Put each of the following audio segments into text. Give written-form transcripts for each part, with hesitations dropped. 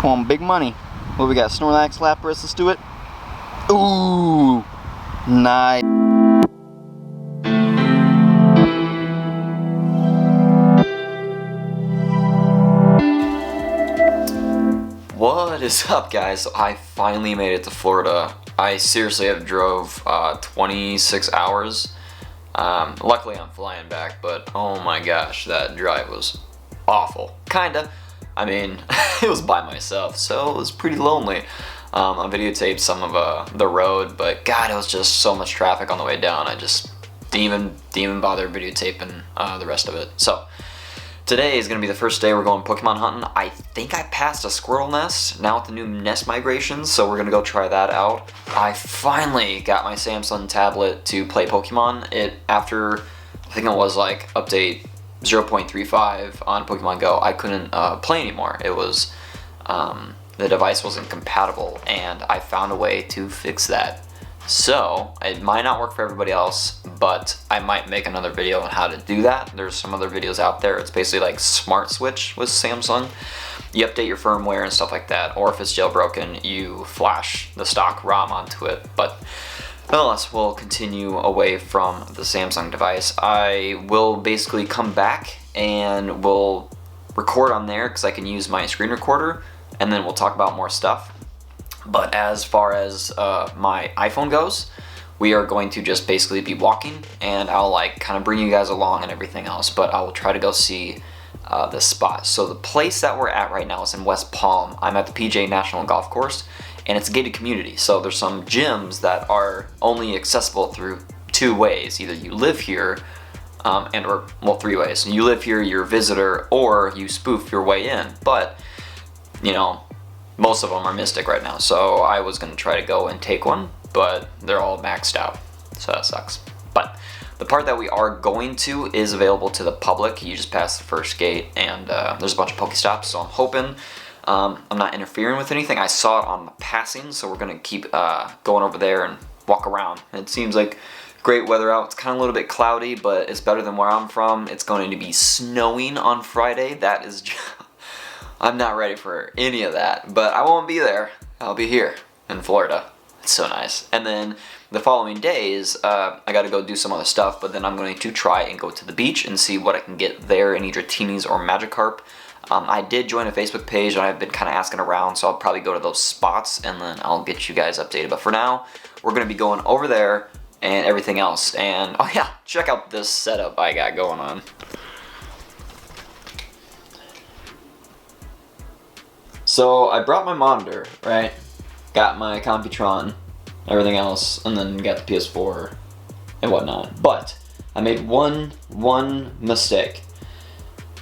Come on, big money. What we got? Snorlax, Lapras, let's do it. Ooh, nice. What is up, guys? So I finally made it to Florida. I seriously have drove 26 hours. Luckily I'm flying back, but oh my gosh, that drive was awful. Kinda. I mean, it was by myself, so it was pretty lonely. I videotaped some of the road, but God, it was just so much traffic on the way down. I just didn't even bother videotaping the rest of it. So today is going to be the first day we're going Pokemon hunting. I think I passed a squirrel nest now with the new nest migrations, so we're going to go try that out. I finally got my Samsung tablet to play Pokemon. After, I think it was like update 0.35 on Pokemon Go, I couldn't play anymore. It was, the device wasn't compatible, and I found a way to fix that. So, it might not work for everybody else, but I might make another video on how to do that. There's some other videos out there. It's basically like Smart Switch with Samsung. You update your firmware and stuff like that, or if it's jailbroken, you flash the stock ROM onto it. But nonetheless, we'll continue away from the Samsung device. I will basically come back and we'll record on there because I can use my screen recorder, and then we'll talk about more stuff. But as far as my iPhone goes, we are going to just basically be walking, and I'll like kind of bring you guys along and everything else, but I will try to go see the spot. So the place that we're at right now is in West Palm. I'm at the PJ National Golf Course, and it's a gated community. So there's some gyms that are only accessible through two ways. Either you live here, well, three ways. You live here, you're a visitor, or you spoof your way in. But, you know, most of them are Mystic right now, so I was going to try to go and take one, but they're all maxed out, so that sucks. But the part that we are going to is available to the public. You just pass the first gate, and there's a bunch of Pokestops, so I'm hoping I'm not interfering with anything. I saw it on the passing, so we're going to keep going over there and walk around. It seems like great weather out. It's kind of a little bit cloudy, but it's better than where I'm from. It's going to be snowing on Friday. That is just... I'm not ready for any of that, but I won't be there. I'll be here in Florida. It's so nice. And then the following days, I gotta go do some other stuff, but then I'm going to try and go to the beach and see what I can get there in either Teenies or Magikarp. I did join a Facebook page, and I've been kind of asking around, so I'll probably go to those spots, and then I'll get you guys updated. But for now, we're gonna be going over there and everything else. And, oh yeah, check out this setup I got going on. So I brought my monitor, right? Got my Computron, everything else, and then got the PS4 and whatnot. But I made one mistake.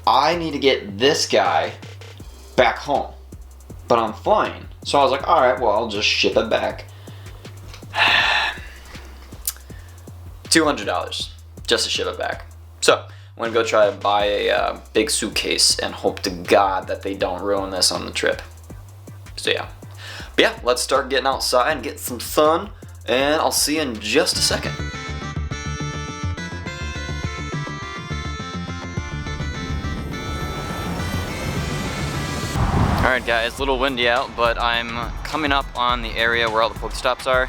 I need to get this guy back home, but I'm flying. So I was like, all right, well, I'll just ship it back. $200 just to ship it back. So I'm gonna go try to buy a big suitcase and hope to God that they don't ruin this on the trip. So yeah. But yeah, let's start getting outside and get some sun, and I'll see you in just a second. Alright guys, a little windy out, but I'm coming up on the area where all the Pokestops are,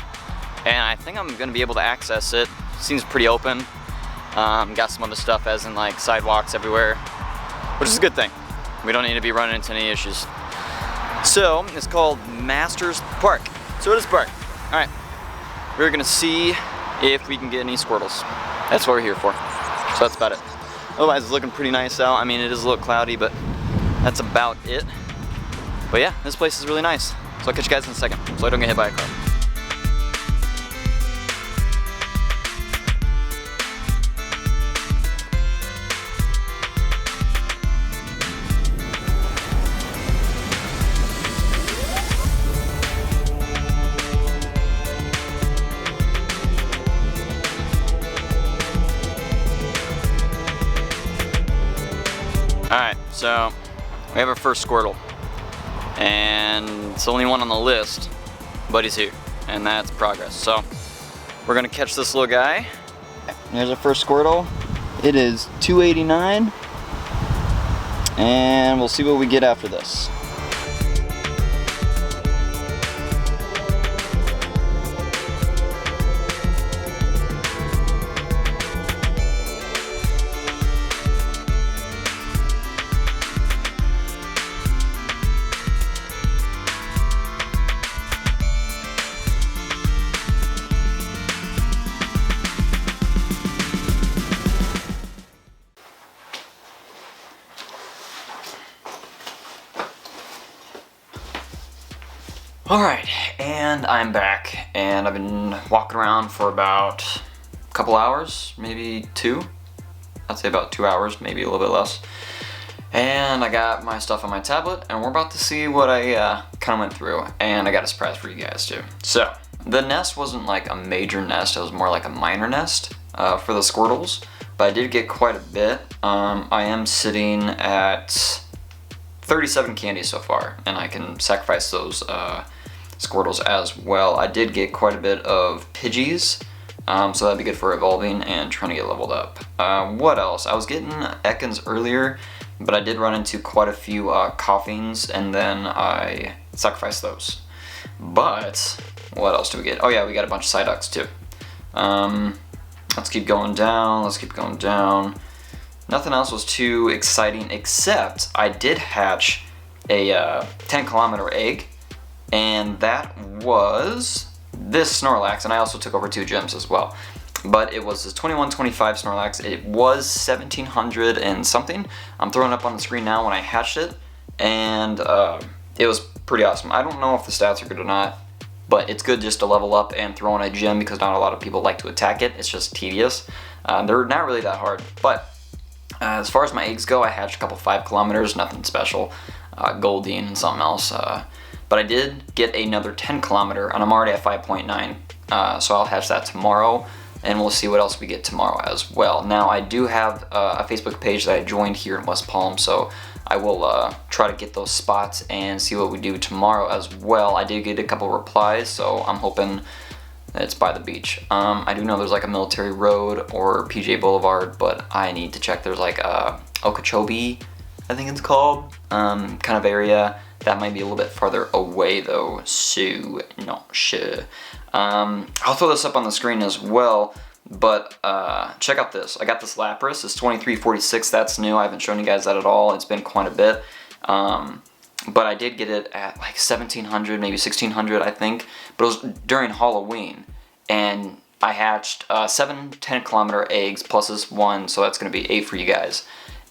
and I think I'm gonna be able to access it. Seems pretty open. Got some other stuff, as in like sidewalks everywhere, which is a good thing. We don't need to be running into any issues. So it's called Masters Park. So it is park. All right, we're gonna see if we can get any Squirtles. That's what we're here for. So that's about it. Otherwise, it's looking pretty nice out. I mean, it is a little cloudy, but that's about it. But yeah, this place is really nice. So I'll catch you guys in a second, so I don't get hit by a car. Alright, so we have our first Squirtle, and it's the only one on the list, but he's here, and that's progress. So we're gonna catch this little guy. There's our first Squirtle. It is $2.89, and we'll see what we get after this. Alright, and I'm back, and I've been walking around for about a couple hours, maybe 2. I'd say about 2 hours, maybe a little bit less. And I got my stuff on my tablet, and we're about to see what I kind of went through, and I got a surprise for you guys too. So, the nest wasn't like a major nest, it was more like a minor nest for the Squirtles, but I did get quite a bit. I am sitting at 37 candies so far, and I can sacrifice those Squirtles as well. I did get quite a bit of Pidgeys, so that'd be good for evolving and trying to get leveled up. What else? I was getting Ekans earlier, but I did run into quite a few Coughings, and then I sacrificed those. But what else do we get? Oh yeah, we got a bunch of Psyducks too. Let's keep going down, let's keep going down. Nothing else was too exciting, except I did hatch a 10-kilometer egg, and that was this Snorlax, and I also took over 2 gems as well. But it was the 2125 Snorlax. It was 1700 and something. I'm throwing it up on the screen now when I hatched it, and it was pretty awesome. I don't know if the stats are good or not, but it's good just to level up and throw in a gem because not a lot of people like to attack it. It's just tedious. They're not really that hard, but as far as my eggs go, I hatched a couple 5 kilometers, nothing special. Goldeen and something else. But I did get another 10-kilometer, and I'm already at 5.9, so I'll hatch that tomorrow, and we'll see what else we get tomorrow as well. Now, I do have a Facebook page that I joined here in West Palm, so I will try to get those spots and see what we do tomorrow as well. I did get a couple replies, so I'm hoping it's by the beach. I do know there's like a military road or PJ Boulevard, but I need to check. There's like Okeechobee, I think it's called, kind of area. That might be a little bit farther away though, so not sure. I'll throw this up on the screen as well, but check out this. I got this Lapras, it's 2346, that's new. I haven't shown you guys that at all. It's been quite a bit. But I did get it at like 1700, maybe 1600, I think. But it was during Halloween, and I hatched 7 10-kilometer eggs plus this one, so that's going to be 8 for you guys.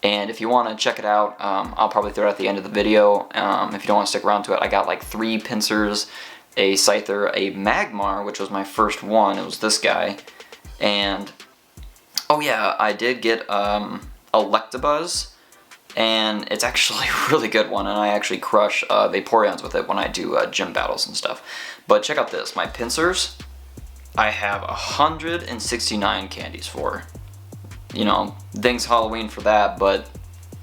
And if you want to check it out, I'll probably throw it at the end of the video. If you don't want to stick around to it, I got like 3 Pincers, a Scyther, a Magmar, which was my first one. It was this guy. And, oh yeah, I did get Electabuzz. And it's actually a really good one, and I actually crush Vaporeons with it when I do gym battles and stuff. But check out this, my Pincers, I have 169 candies for. You know, thanks Halloween for that, but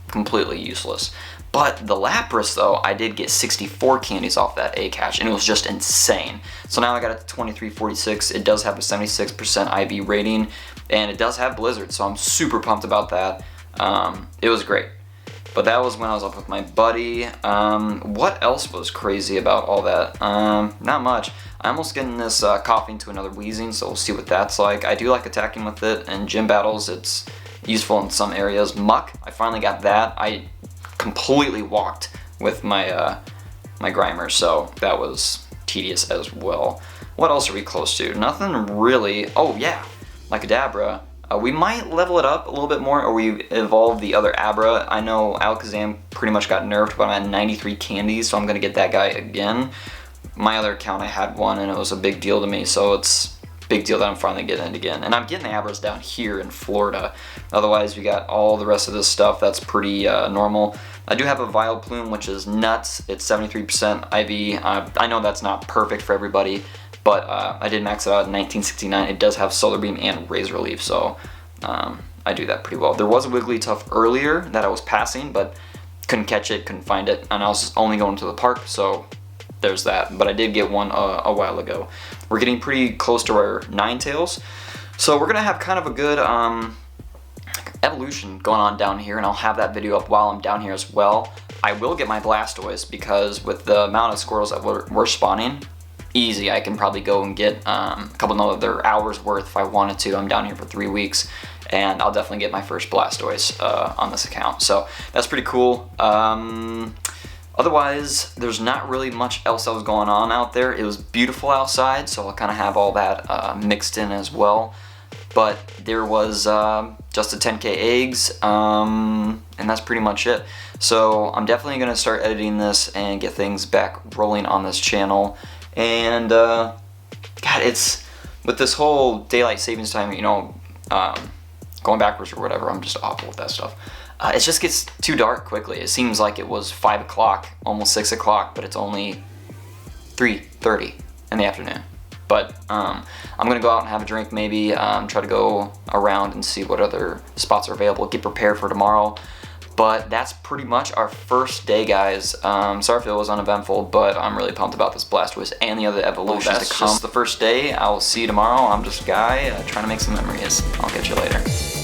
completely useless. But the Lapras though, I did get 64 candies off that egg hatch, and it was just insane. So now I got it to 2346, it does have a 76% IV rating, and it does have Blizzard, so I'm super pumped about that. It was great. But that was when I was up with my buddy. What else was crazy about all that? Not much. I'm almost getting this Coughing to another Wheezing, so we'll see what that's like. I do like attacking with it, and gym battles, it's useful in some areas. Muck, I finally got that. I completely walked with my my Grimer, so that was tedious as well. What else are we close to? Nothing really. Oh yeah, my Kadabra. We might level it up a little bit more, or we evolve the other Abra. I know Alakazam pretty much got nerfed, but I'm at 93 candies, so I'm going to get that guy again. My other account, I had one, and it was a big deal to me, so it's a big deal that I'm finally getting it again. And I'm getting the Abras down here in Florida. Otherwise, we got all the rest of this stuff that's pretty normal. I do have a Vileplume, which is nuts. It's 73% IV. I know that's not perfect for everybody, but I did max it out at 1969. It does have Solar Beam and Razor Leaf, so I do that pretty well. There was a Wigglytuff earlier that I was passing, but couldn't catch it, couldn't find it, and I was only going to the park, so there's that. But I did get one a while ago. We're getting pretty close to our Ninetales, so we're going to have kind of a good evolution going on down here, and I'll have that video up while I'm down here as well. I will get my Blastoise, because with the amount of Squirtles that we're spawning, easy, I can probably go and get a couple other hours worth if I wanted to. I'm down here for 3 weeks, and I'll definitely get my first Blastoise on this account, so that's pretty cool. Otherwise, there's not really much else that was going on out there. It was beautiful outside, so I'll kind of have all that mixed in as well. but there was just a 10k eggs, and that's pretty much it. So I'm definitely gonna start editing this and get things back rolling on this channel. And God, it's with this whole daylight savings time, you know, going backwards or whatever. I'm just awful with that stuff. It just gets too dark quickly. It seems like it was 5 o'clock, almost 6 o'clock, but it's only 3:30 in the afternoon. But I'm gonna go out and have a drink, maybe try to go around and see what other spots are available, get prepared for tomorrow. But that's pretty much our first day, guys. Sorry if it was uneventful, but I'm really pumped about this Blastoise and the other evolutions to come. That's just the first day. I'll see you tomorrow. I'm just a guy trying to make some memories. I'll catch you later.